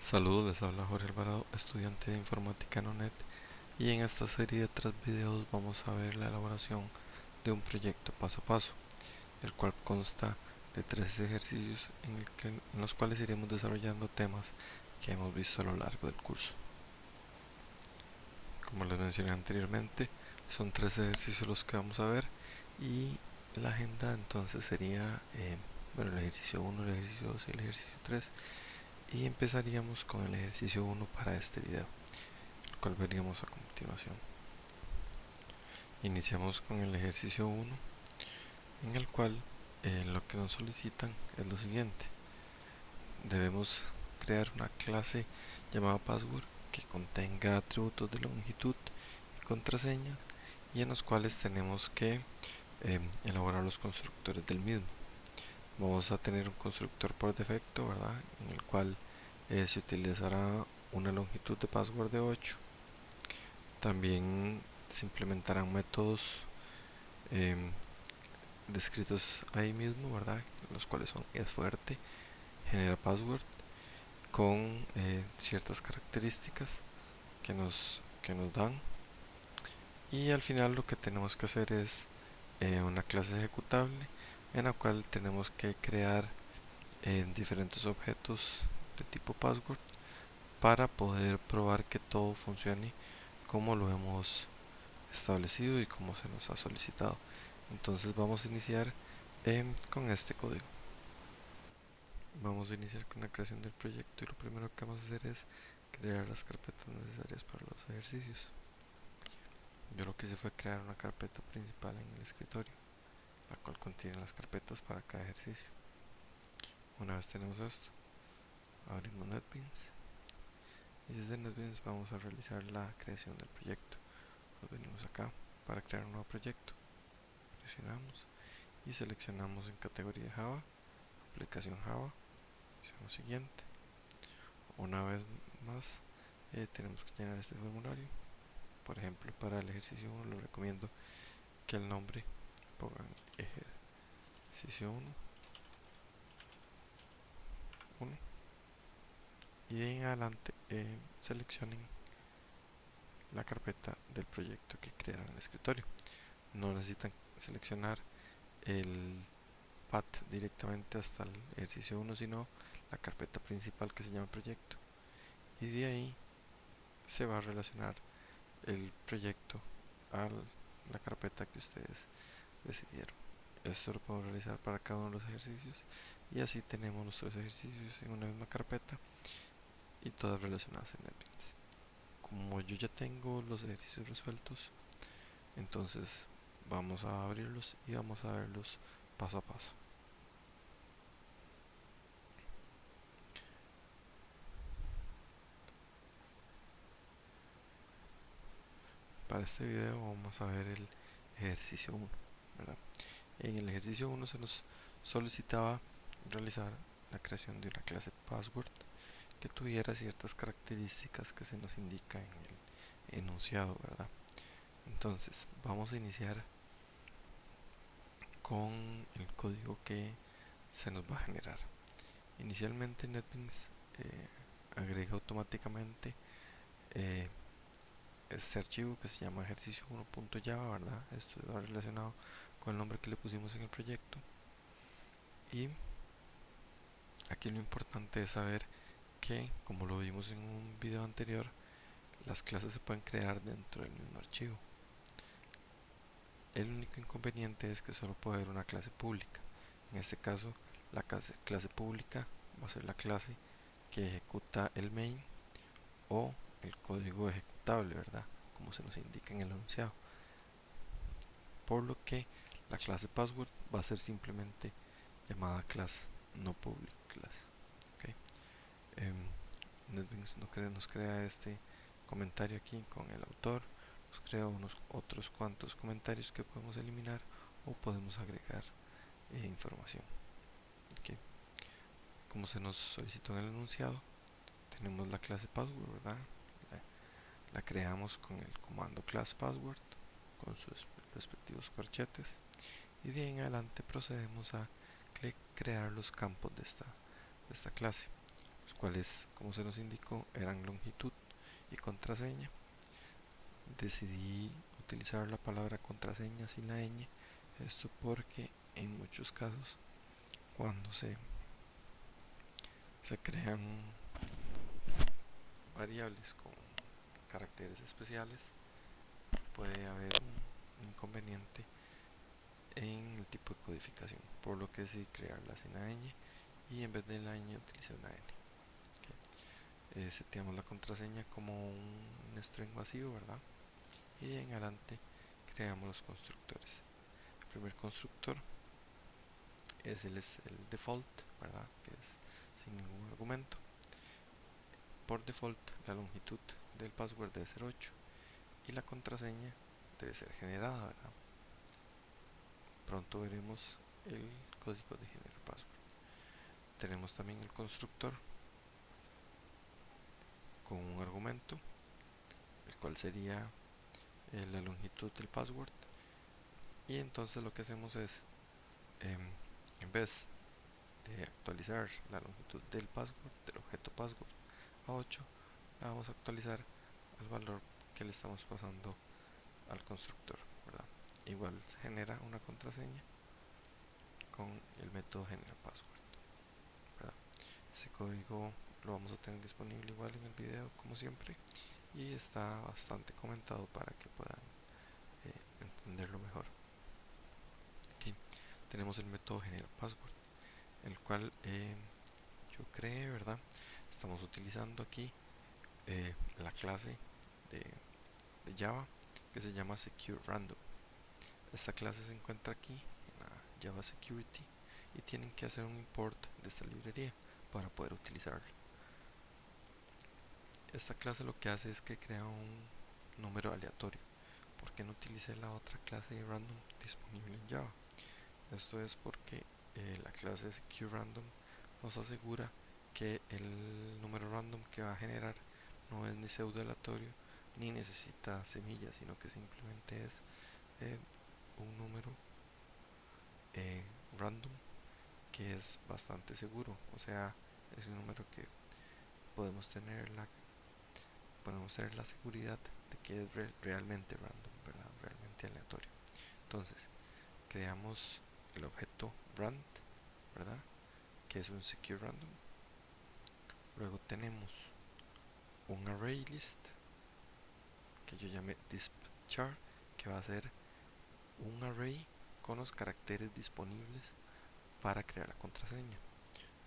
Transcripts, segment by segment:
Saludos, les habla Jorge Alvarado, estudiante de informática en ONET, y en esta serie de 3 videos vamos a ver la elaboración de un proyecto paso a paso, el cual consta de 3 ejercicios en los cuales iremos desarrollando temas que hemos visto a lo largo del curso. Como les mencioné anteriormente, son 3 ejercicios los que vamos a ver, y la agenda entonces sería el ejercicio 1, el ejercicio 2 y el ejercicio 3, y empezaríamos con el ejercicio 1 para este video, el cual veríamos a continuación. Iniciamos con el ejercicio 1, en el cual lo que nos solicitan es lo siguiente: debemos crear una clase llamada password que contenga atributos de longitud y contraseñas, y en los cuales tenemos que elaborar los constructores del mismo. Vamos a tener un constructor por defecto, ¿verdad?, en el cual se utilizará una longitud de password de 8. También se implementarán métodos descritos ahí mismo, ¿verdad?, los cuales son es fuerte, genera password, con ciertas características que nos dan. Y al final lo que tenemos que hacer es una clase ejecutable en la cual tenemos que crear diferentes objetos de tipo password para poder probar que todo funcione como lo hemos establecido y como se nos ha solicitado. Entonces vamos a iniciar con este código. Vamos a iniciar con la creación del proyecto, y lo primero que vamos a hacer es crear las carpetas necesarias para los ejercicios. Yo lo que hice fue crear una carpeta principal en el escritorio, la cual contiene las carpetas para cada ejercicio. Una vez tenemos esto, abrimos NetBeans, y desde NetBeans vamos a realizar la creación del proyecto. Nos venimos acá para crear un nuevo proyecto, presionamos y seleccionamos en categoría Java, aplicación Java, hacemos siguiente. Una vez más tenemos que llenar este formulario. Por ejemplo, para el ejercicio 1 les recomiendo que el nombre pongan ejercicio 1 y de ahí en adelante seleccionen la carpeta del proyecto que crearon en el escritorio. No necesitan seleccionar el path directamente hasta el ejercicio 1, sino la carpeta principal que se llama proyecto, y de ahí se va a relacionar el proyecto a la carpeta que ustedes decidieron. Esto lo podemos realizar para cada uno de los ejercicios, y así tenemos los 3 ejercicios en una misma carpeta y todas relacionadas en NetBeans. Como yo ya tengo los ejercicios resueltos, entonces vamos a abrirlos y vamos a verlos paso a paso. Para este video vamos a ver el ejercicio 1, ¿verdad? En el ejercicio 1 se nos solicitaba realizar la creación de una clase password que tuviera ciertas características que se nos indica en el enunciado, ¿verdad? Entonces vamos a iniciar con el código que se nos va a generar. Inicialmente NetBeans agrega automáticamente este archivo que se llama ejercicio1.java, ¿verdad? Esto va relacionado con el nombre que le pusimos en el proyecto. Y aquí lo importante es saber que, como lo vimos en un video anterior, las clases se pueden crear dentro del mismo archivo. El único inconveniente es que solo puede haber una clase pública. En este caso, la clase pública va a ser la clase que ejecuta el main o el código ejecutable, ¿verdad?, como se nos indica en el enunciado. Por lo que la clase password va a ser simplemente llamada class, no public class. ¿Okay? NetBeans nos crea este comentario aquí con el autor, nos crea unos otros cuantos comentarios que podemos eliminar o podemos agregar información. ¿Okay? Como se nos solicitó en el enunciado, tenemos la clase password, ¿verdad? La creamos con el comando class password con sus respectivos corchetes, y de ahí en adelante procedemos a crear los campos de esta clase, los cuales, como se nos indicó, eran longitud y contraseña. Decidí utilizar la palabra contraseña sin la ñ, esto porque en muchos casos cuando se crean variables con caracteres especiales puede haber un inconveniente en el tipo de codificación, por lo que decidí crearla sin la ñ y en vez de la ñ utilicé una n. Seteamos la contraseña como un string vacío, ¿verdad? Y de en adelante creamos los constructores. El primer constructor es el default, ¿verdad? Que es sin ningún argumento. Por default la longitud del password debe ser 8 y la contraseña debe ser generada, ¿verdad? Pronto veremos el código de generar password. Tenemos también el constructor con un argumento, el cual sería la longitud del password, y entonces lo que hacemos es en vez de actualizar la longitud del password, del objeto password a 8, la vamos a actualizar al valor que le estamos pasando al constructor, ¿verdad? Igual se genera una contraseña con el método generalPassword, ¿verdad? Ese código lo vamos a tener disponible igual en el video como siempre y está bastante comentado para que puedan entenderlo mejor. Aquí tenemos el método generalPassword, el cual yo creé, ¿verdad? Estamos utilizando aquí la clase de Java que se llama SecureRandom. Esta clase se encuentra aquí en la Java Security y tienen que hacer un import de esta librería para poder utilizarla. Esta clase lo que hace es que crea un número aleatorio. ¿Por qué no utilicé la otra clase de random disponible en Java? Esto es porque la clase de SecureRandom nos asegura que el número random que va a generar no es ni pseudo aleatorio ni necesita semillas, sino que simplemente es un número random que es bastante seguro, o sea, es un número que podemos tener la seguridad de que es realmente random, ¿verdad? Realmente aleatorio. Entonces, creamos el objeto rand, ¿verdad? Que es un secure random. Luego tenemos un array list que yo llamé dispchar, que va a ser un array con los caracteres disponibles para crear la contraseña,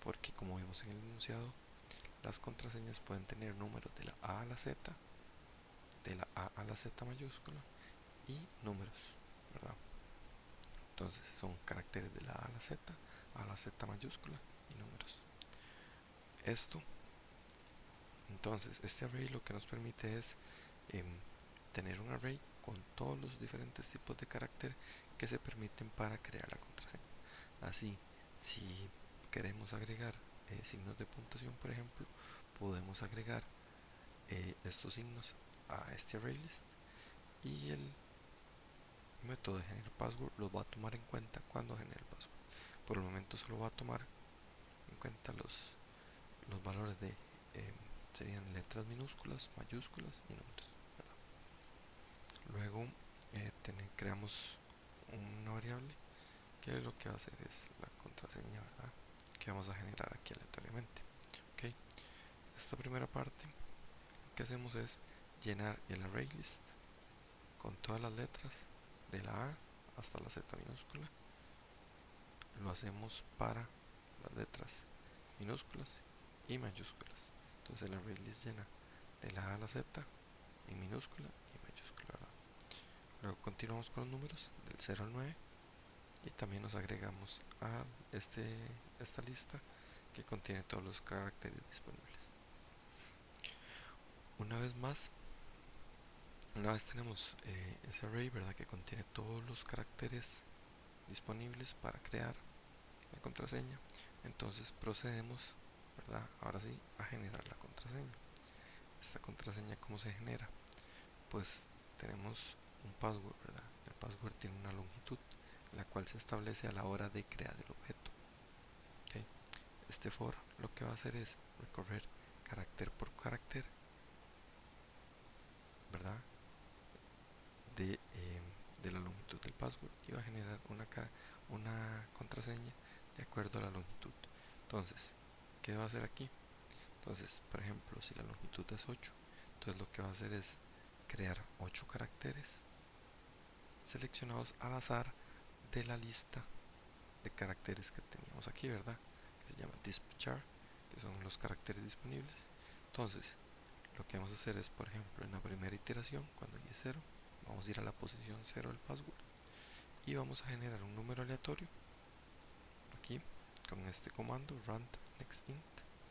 porque como vimos en el enunciado, las contraseñas pueden tener números de la A a la Z, de la A a la Z mayúscula y números, ¿verdad? Entonces son caracteres de la A a la Z mayúscula y números. Entonces este array lo que nos permite es tener un array con todos los diferentes tipos de carácter que se permiten para crear la contraseña. Así, si queremos agregar signos de puntuación, por ejemplo, podemos agregar estos signos a este ArrayList y el método de generar password los va a tomar en cuenta cuando genere el password. Por el momento solo va a tomar en cuenta los valores de serían letras minúsculas, mayúsculas y números, ¿verdad? Luego creamos una variable que lo que va a hacer es la contraseña, ¿verdad? Que vamos a generar aquí aleatoriamente. Ok, esta primera parte lo que hacemos es llenar el array list con todas las letras de la A hasta la Z minúscula. Lo hacemos para las letras minúsculas y mayúsculas. Entonces el array list llena de la A a la Z en minúscula y mayúscula, ¿verdad? Luego continuamos con los números del 0 al 9 y también nos agregamos a esta lista que contiene todos los caracteres disponibles. Una vez más, una vez tenemos ese array, ¿verdad? Que contiene todos los caracteres disponibles para crear la contraseña, entonces procedemos, ¿verdad? Ahora sí, a generar la contraseña. Esta contraseña, ¿cómo se genera? Pues tenemos un password, ¿verdad? El password tiene una longitud, la cual se establece a la hora de crear el objeto. ¿Okay? Este for lo que va a hacer es recorrer carácter por carácter, ¿verdad? De la longitud del password y va a generar una contraseña de acuerdo a la longitud. Entonces, ¿qué va a hacer aquí? Entonces, por ejemplo, si la longitud es 8, entonces lo que va a hacer es crear 8 caracteres seleccionados al azar de la lista de caracteres que teníamos aquí, ¿verdad? Que se llama dispchar, que son los caracteres disponibles. Entonces, lo que vamos a hacer es, por ejemplo, en la primera iteración, cuando y es 0, vamos a ir a la posición 0 del password y vamos a generar un número aleatorio aquí con este comando rand nextInt,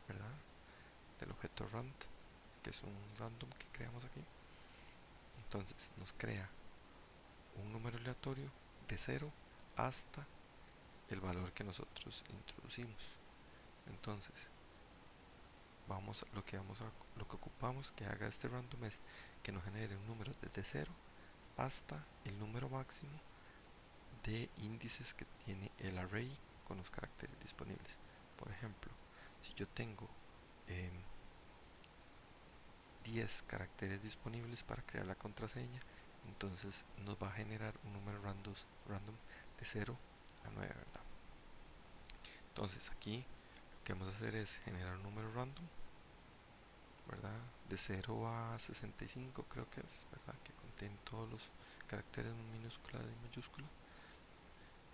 ¿verdad? Del objeto rand, que es un random que creamos aquí. Entonces nos crea un número aleatorio de 0 hasta el valor que nosotros introducimos. Entonces lo que ocupamos que haga este random es que nos genere un número desde 0 hasta el número máximo de índices que tiene el array con los caracteres disponibles. Por ejemplo, si yo tengo 10 caracteres disponibles para crear la contraseña, entonces nos va a generar un número random de 0 a 9, ¿verdad? Entonces aquí lo que vamos a hacer es generar un número random, ¿verdad? De 0 a 65 creo que es, ¿verdad? Que contiene todos los caracteres minúscula y mayúscula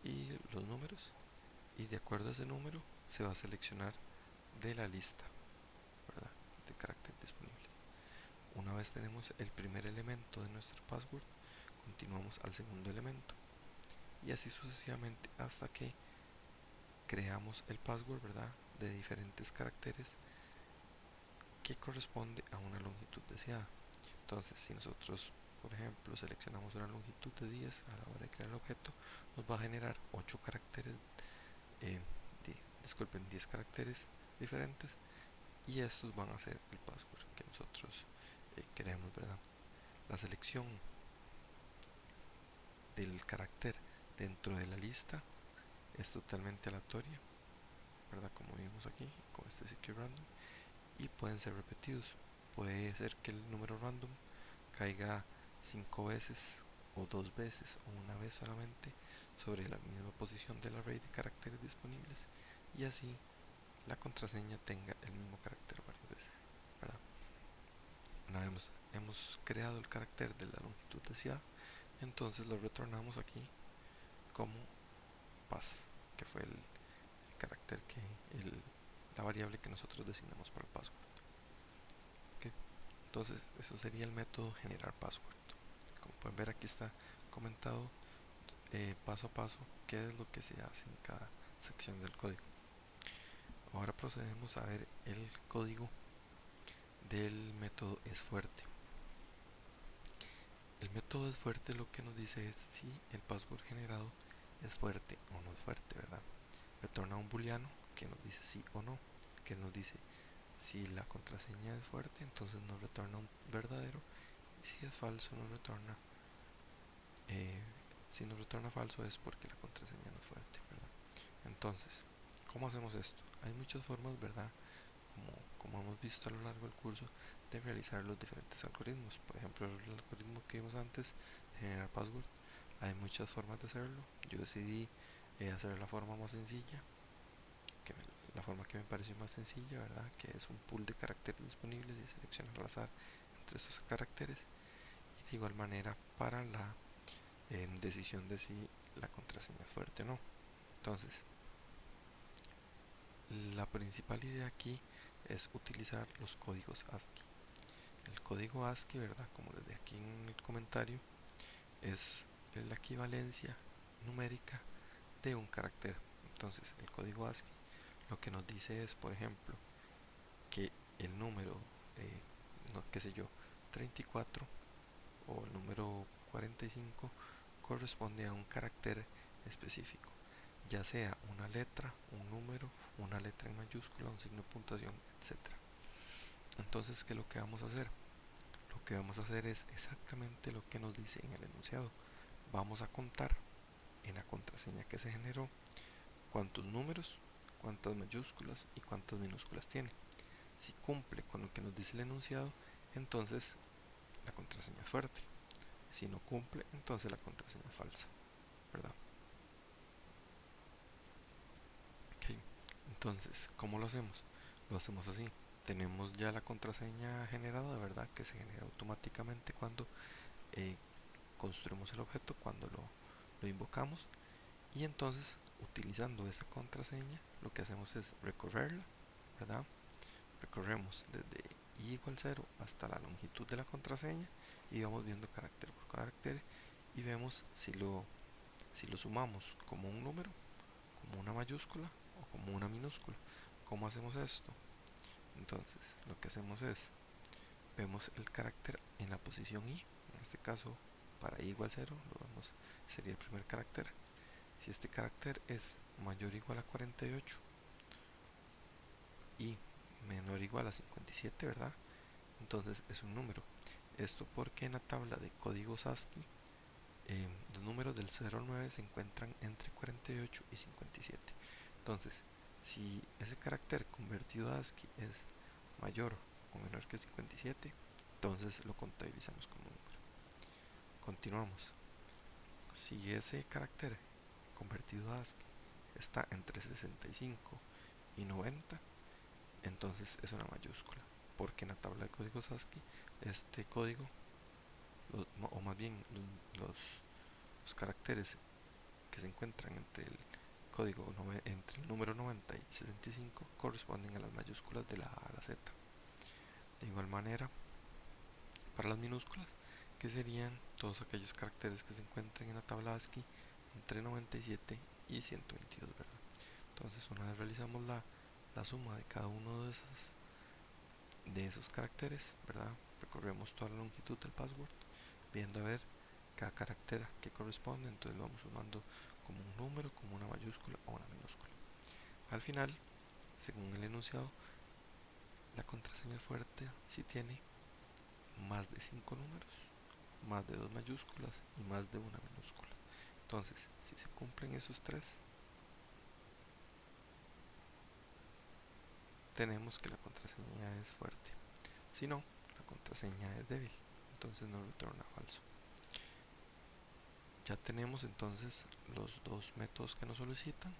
y los números, y de acuerdo a ese número se va a seleccionar de la lista, ¿verdad? De caracteres disponibles. Una vez tenemos el primer elemento de nuestro password, continuamos al segundo elemento y así sucesivamente hasta que creamos el password, ¿verdad? De diferentes caracteres que corresponde a una longitud deseada. Entonces, si nosotros, por ejemplo, seleccionamos una longitud de 10 a la hora de crear el objeto, nos va a generar 8 caracteres, eh, 10 caracteres diferentes, y estos van a ser el password que nosotros queremos, ¿verdad? La selección del carácter dentro de la lista es totalmente aleatoria, ¿verdad? Como vimos aquí con este secure random, y pueden ser repetidos. Puede ser que el número random caiga 5 veces o 2 veces o una vez solamente sobre la misma posición del array de caracteres disponibles, y así la contraseña tenga el mismo carácter varias veces, ¿verdad? Una vez hemos creado el carácter de la longitud deseada, entonces lo retornamos aquí como pass, que fue el carácter la variable que nosotros designamos para el password. ¿Okay? Entonces eso sería el método generar password. Como pueden ver, aquí está comentado paso a paso qué es lo que se hace en cada sección del código. Ahora procedemos a ver el código del método es fuerte. El método es fuerte lo que nos dice es si el password generado es fuerte o no es fuerte, ¿verdad? Retorna un booleano que nos dice sí o no, que nos dice si la contraseña es fuerte, entonces nos retorna un verdadero, y si es falso nos retorna si nos retorna falso es porque la contraseña no es fuerte, ¿verdad? Entonces, ¿cómo hacemos esto? Hay muchas formas, ¿verdad? Como hemos visto a lo largo del curso, de realizar los diferentes algoritmos. Por ejemplo, el algoritmo que vimos antes de generar password, hay muchas formas de hacerlo. Yo decidí hacer la forma más sencilla, la forma que me pareció más sencilla, ¿verdad? Que es un pool de caracteres disponibles y seleccionar al azar entre esos caracteres. Y de igual manera para la decisión de si la contraseña es fuerte o no. Entonces, la principal idea aquí es utilizar los códigos ASCII. El código ASCII, ¿verdad? Como les dije aquí en el comentario, es la equivalencia numérica de un carácter. Entonces, el código ASCII lo que nos dice es, por ejemplo, que el número, no, qué sé yo, 34 o el número 45 corresponde a un carácter específico, ya sea una letra, un número, una letra en mayúscula, un signo de puntuación, etcétera. Entonces, ¿qué es lo que vamos a hacer? Lo que vamos a hacer es exactamente lo que nos dice en el enunciado. Vamos a contar en la contraseña que se generó cuántos números cuántas mayúsculas y cuántas minúsculas tiene. Si cumple con lo que nos dice el enunciado, entonces la contraseña es fuerte. Si no cumple, entonces la contraseña es falsa, ¿verdad? Ok, entonces, ¿cómo lo hacemos? Lo hacemos así. Tenemos ya la contraseña generada, ¿verdad? Que se genera automáticamente cuando construimos el objeto, cuando lo invocamos. Y entonces, utilizando esa contraseña, lo que hacemos es recorrerla, ¿verdad? Recorremos desde i igual 0 hasta la longitud de la contraseña y vamos viendo carácter por carácter y vemos si lo sumamos como un número, como una mayúscula o como una minúscula. ¿Cómo hacemos esto? Entonces, lo que hacemos es, vemos el carácter en la posición i, en este caso para i igual 0, lo vemos, sería el primer carácter. Si este carácter es mayor o igual a 48 y menor o igual a 57, ¿verdad? Entonces es un número. Esto porque en la tabla de códigos ASCII los números del 0 al 9 se encuentran entre 48 y 57. Entonces, si ese carácter convertido a ASCII es mayor o menor que 57, entonces lo contabilizamos como un número. Continuamos. Si ese carácter convertido a ASCII está entre 65 y 90, entonces es una mayúscula, porque en la tabla de códigos ASCII este código, o más bien los caracteres que se encuentran entre el código entre el número 90 y 65 corresponden a las mayúsculas de la A a la Z. De igual manera, para las minúsculas, que serían todos aquellos caracteres que se encuentren en la tabla ASCII entre 97 y 122, ¿verdad? Entonces, una vez realizamos la suma de cada uno de esos caracteres, ¿verdad? Recorremos toda la longitud del password, viendo a ver cada carácter que corresponde, entonces lo vamos sumando como un número, como una mayúscula o una minúscula. Al final, según el enunciado, la contraseña fuerte si tiene más de 5 números, más de 2 mayúsculas y más de una minúscula. Entonces, si se cumplen esos tres, tenemos que la contraseña es fuerte. Si no, la contraseña es débil, entonces nos retorna falso. Ya tenemos entonces los dos métodos que nos solicitan.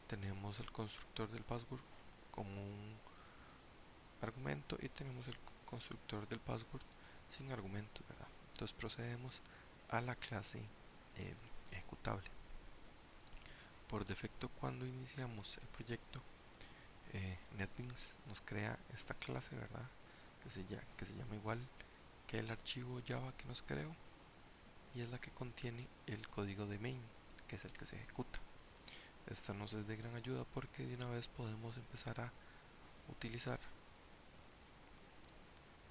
Tenemos el constructor del password como un argumento y tenemos el constructor del password sin argumentos, ¿verdad? Entonces procedemos a la clase ejecutable. Por defecto, cuando iniciamos el proyecto, NetBeans nos crea esta clase, ¿verdad? Que se llama igual que el archivo Java que nos creó y es la que contiene el código de main, que es el que se ejecuta. Esta nos es de gran ayuda porque de una vez podemos empezar a utilizar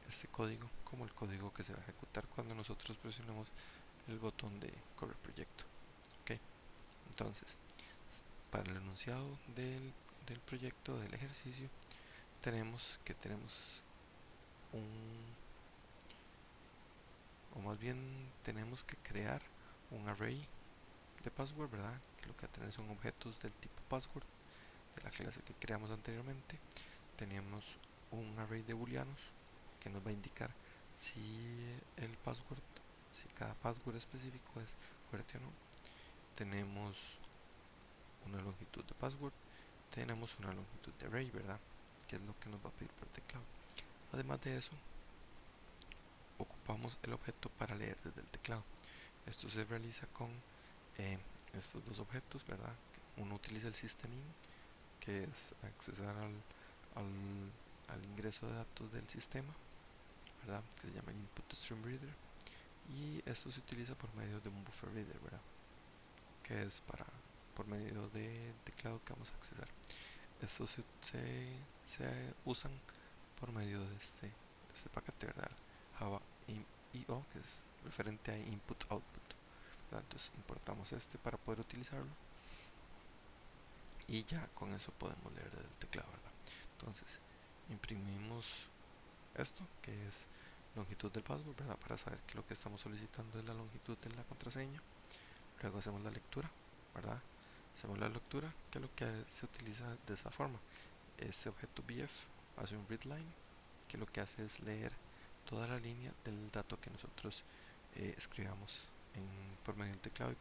este código como el código que se va a ejecutar cuando nosotros presionemos el botón de correr proyecto. Ok, entonces para el enunciado del proyecto, del ejercicio, tenemos un, o más bien tenemos que crear un array de password, ¿verdad? Que lo que va a tener son objetos del tipo password de la clase que creamos anteriormente. Tenemos un array de booleanos que nos va a indicar si el password, si cada password específico es fuerte o no. Tenemos una longitud de password, tenemos una longitud de array, ¿verdad? Que es lo que nos va a pedir por teclado. Además de eso, ocupamos el objeto para leer desde el teclado. Esto se realiza con estos dos objetos, ¿verdad? Uno utiliza el systemin, que es accesar al ingreso de datos del sistema, ¿verdad? Que se llama input stream reader, y esto se utiliza por medio de un buffer reader, ¿verdad? Que es por medio de teclado que vamos a accesar. Estos se usan por medio de este paquete, ¿verdad? Java IO, que es referente a input output, ¿verdad? Entonces importamos este para poder utilizarlo y ya con eso podemos leer del teclado, ¿verdad? Entonces imprimimos esto que es longitud del password, ¿verdad? Para saber que lo que estamos solicitando es la longitud de la contraseña. Luego hacemos la lectura, ¿verdad? hacemos la lectura, que es lo que se utiliza de esta forma. Este objeto BF hace un readline, que lo que hace es leer toda la línea del dato que nosotros escribamos por medio del teclado,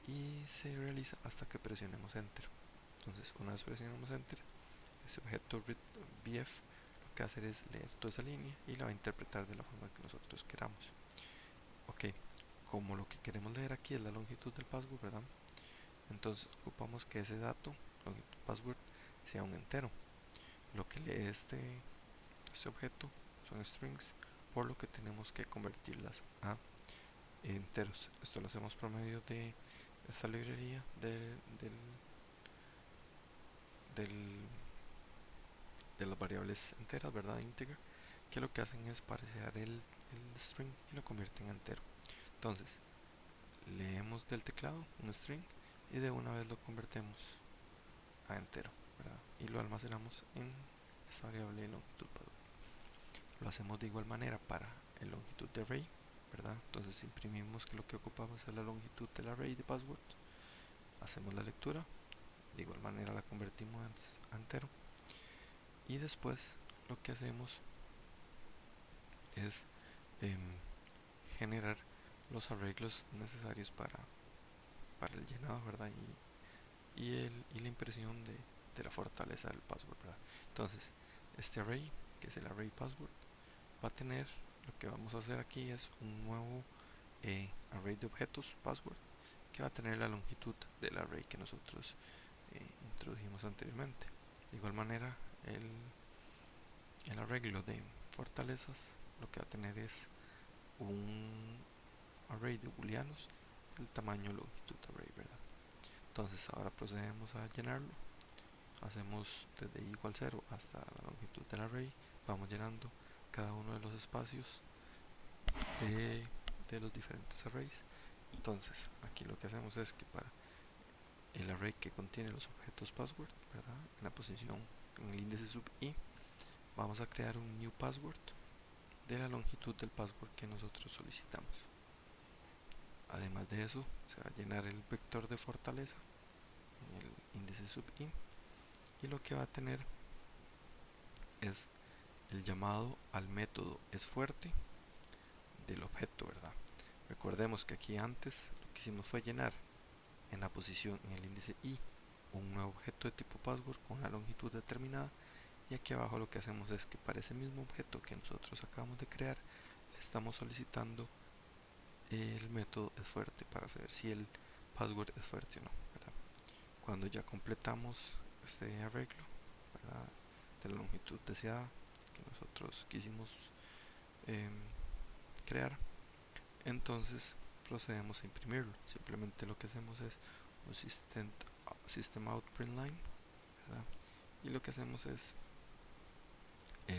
y se realiza hasta que presionemos enter. Entonces, una vez presionemos enter, ese objeto readBF lo que va a hacer es leer toda esa línea y la va a interpretar de la forma que nosotros queramos. Ok, como lo que queremos leer aquí es la longitud del password, ¿verdad? Entonces ocupamos que ese dato, longitud password, sea un entero. Lo que lee este objeto son strings, por lo que tenemos que convertirlas a enteros. Esto lo hacemos por medio de esta librería de las variables enteras, ¿verdad? Integer, que lo que hacen es parecer el string y lo convierten en entero. Entonces, leemos del teclado un string y de una vez lo convertimos a entero, ¿verdad? Y lo almacenamos en esta variable longitud password. Lo hacemos de igual manera para el longitud de array, ¿verdad? Entonces imprimimos que lo que ocupamos es la longitud del array de password, hacemos la lectura, de igual manera la convertimos a entero, y después lo que hacemos es generar los arreglos necesarios para el llenado, ¿verdad? Y la impresión de la fortaleza del password, ¿verdad? Entonces, este array, que es el array password, va a tener, lo que vamos a hacer aquí es un nuevo array de objetos password, que va a tener la longitud del array que nosotros introdujimos anteriormente. De igual manera, el arreglo de fortalezas lo que va a tener es un array de booleanos del tamaño longitud array, ¿verdad? Entonces ahora procedemos a llenarlo, hacemos desde i igual 0 hasta la longitud del array, vamos llenando cada uno de los espacios de los diferentes arrays. Entonces aquí lo que hacemos es que para el array que contiene los objetos password, ¿verdad? En la posición, en el índice sub i, vamos a crear un new password de la longitud del password que nosotros solicitamos. Además de eso, se va a llenar el vector de fortaleza en el índice sub i, y lo que va a tener es el llamado al método es fuerte del objeto, ¿verdad? Recordemos que aquí antes lo que hicimos fue llenar en la posición en el índice i un nuevo objeto de tipo password con una longitud determinada, y aquí abajo lo que hacemos es que para ese mismo objeto que nosotros acabamos de crear le estamos solicitando el método es fuerte para saber si el password es fuerte o no, ¿verdad? Cuando ya completamos este arreglo, ¿verdad?, de la longitud deseada que nosotros quisimos crear, entonces procedemos a imprimirlo. Simplemente lo que hacemos es un system out print line, ¿verdad? Y lo que hacemos es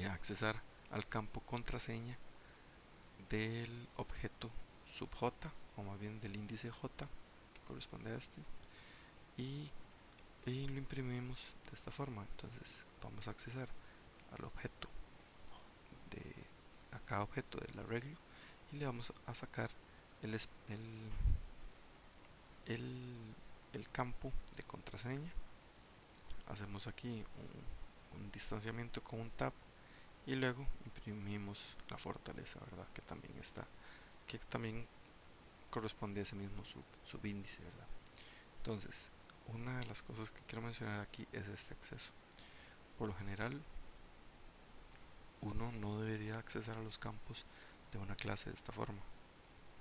accesar al campo contraseña del objeto sub j, o más bien del índice j que corresponde a este, y lo imprimimos de esta forma. Entonces vamos a accesar al objeto a cada objeto del arreglo y le vamos a sacar el, el campo de contraseña. Hacemos aquí un distanciamiento con un tab y luego imprimimos la fortaleza, ¿verdad?, que también corresponde a ese mismo subíndice, ¿verdad? Entonces, una de las cosas que quiero mencionar aquí es este acceso. Por lo general, uno no debería accesar a los campos de una clase de esta forma.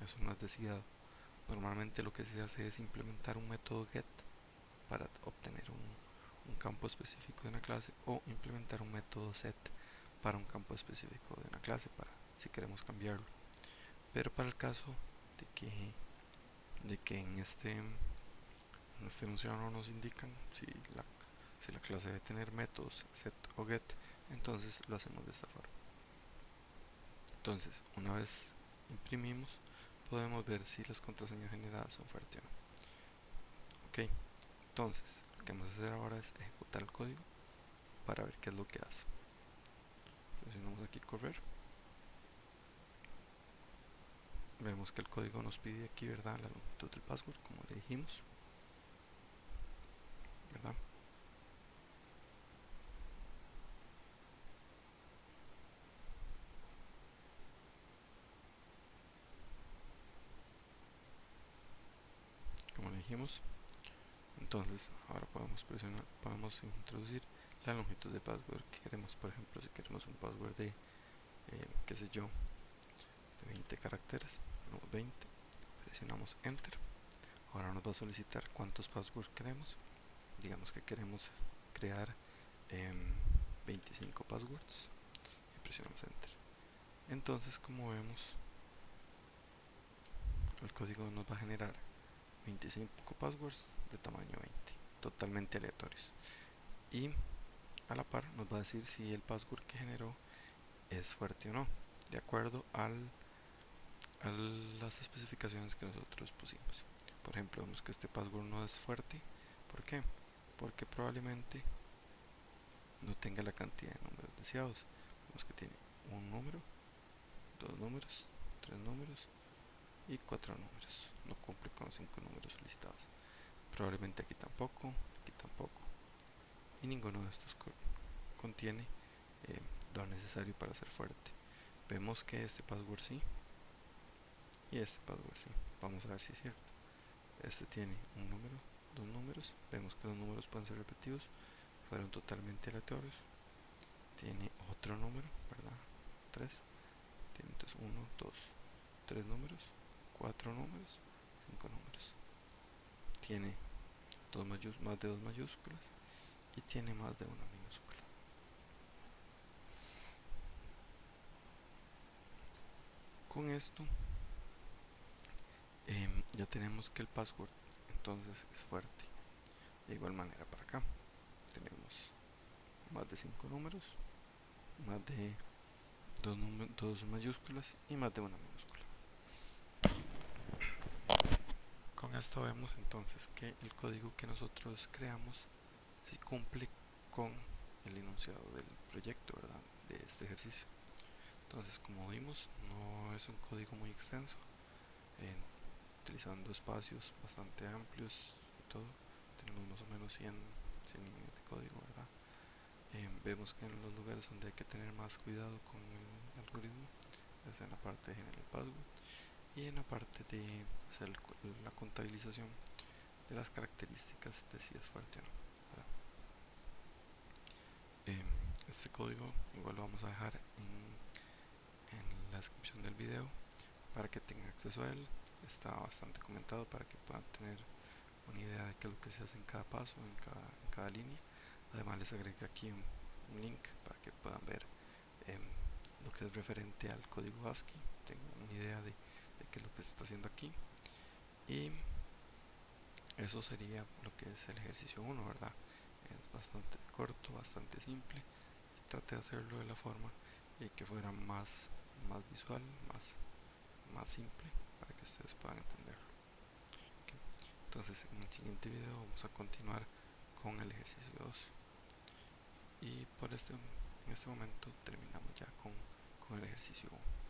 Eso no es deseado. Normalmente lo que se hace es implementar un método get para obtener un campo específico de una clase, o implementar un método set para un campo específico de una clase, para si queremos cambiarlo. Pero para el caso de que en este enunciado no nos indican si la clase debe tener métodos set o get, entonces lo hacemos de esta forma. Entonces, una vez imprimimos, podemos ver si las contraseñas generadas son fuertes o no. Ok, entonces lo que vamos a hacer ahora es ejecutar el código para ver qué es lo que hace. Presionamos aquí correr. Vemos que el código nos pide aquí, ¿verdad?, la longitud del password, como le dijimos. ¿verdad? Como le dijimos, entonces ahora podemos introducir la longitud de password que queremos. Por ejemplo, si queremos un password de qué sé yo, de 20 caracteres, ponemos 20, presionamos enter. Ahora nos va a solicitar cuántos passwords queremos. Digamos que queremos crear 25 passwords y presionamos enter. Entonces, como vemos, el código nos va a generar 25 passwords de tamaño 20, totalmente aleatorios. Y a la par nos va a decir si el password que generó es fuerte o no, de acuerdo a las especificaciones que nosotros pusimos. Por ejemplo, vemos que este password no es fuerte. ¿Por qué? Porque probablemente no tenga la cantidad de números deseados. Vemos que tiene un número, dos números, tres números y cuatro números. No cumple con los 5 números solicitados. Probablemente aquí tampoco. Y ninguno de estos contiene lo necesario para ser fuerte. Vemos que este password sí y este password sí. Vamos a ver si es cierto. Este tiene un número, dos números. Vemos que los números pueden ser repetidos. Fueron totalmente aleatorios. Tiene otro número, ¿verdad? 3. Tiene entonces 1, 2, 3 números, 4 números, 5 números. Tiene más de dos mayúsculas y tiene más de una minúscula. Con esto ya tenemos que el password entonces es fuerte. De igual manera para acá tenemos más de 5 números, más de dos mayúsculas y más de una minúscula. Con esto vemos entonces que el código que nosotros creamos si cumple con el enunciado del proyecto, ¿verdad? De este ejercicio. Entonces, como vimos, no es un código muy extenso, utilizando espacios bastante amplios y todo. Tenemos más o menos 100 líneas de código, ¿verdad? Vemos que en los lugares donde hay que tener más cuidado con el algoritmo es en la parte de generar el password y en la parte de hacer la contabilización de las características de si es fuerte o no, ¿verdad? Este código igual lo vamos a dejar en la descripción del video para que tengan acceso a él. Está bastante comentado para que puedan tener una idea de qué es lo que se hace en cada paso, en cada línea. Además les agrego aquí un link para que puedan ver lo que es referente al código ASCII, tengan una idea de qué es lo que se está haciendo aquí. Y eso sería lo que es el ejercicio 1, ¿verdad? Es bastante corto, bastante simple. Y traté de hacerlo de la forma que fuera más visual, más simple, para que ustedes puedan entenderlo. Okay. Entonces, en el siguiente video vamos a continuar con el ejercicio 2. Y en este momento terminamos ya con el ejercicio 1.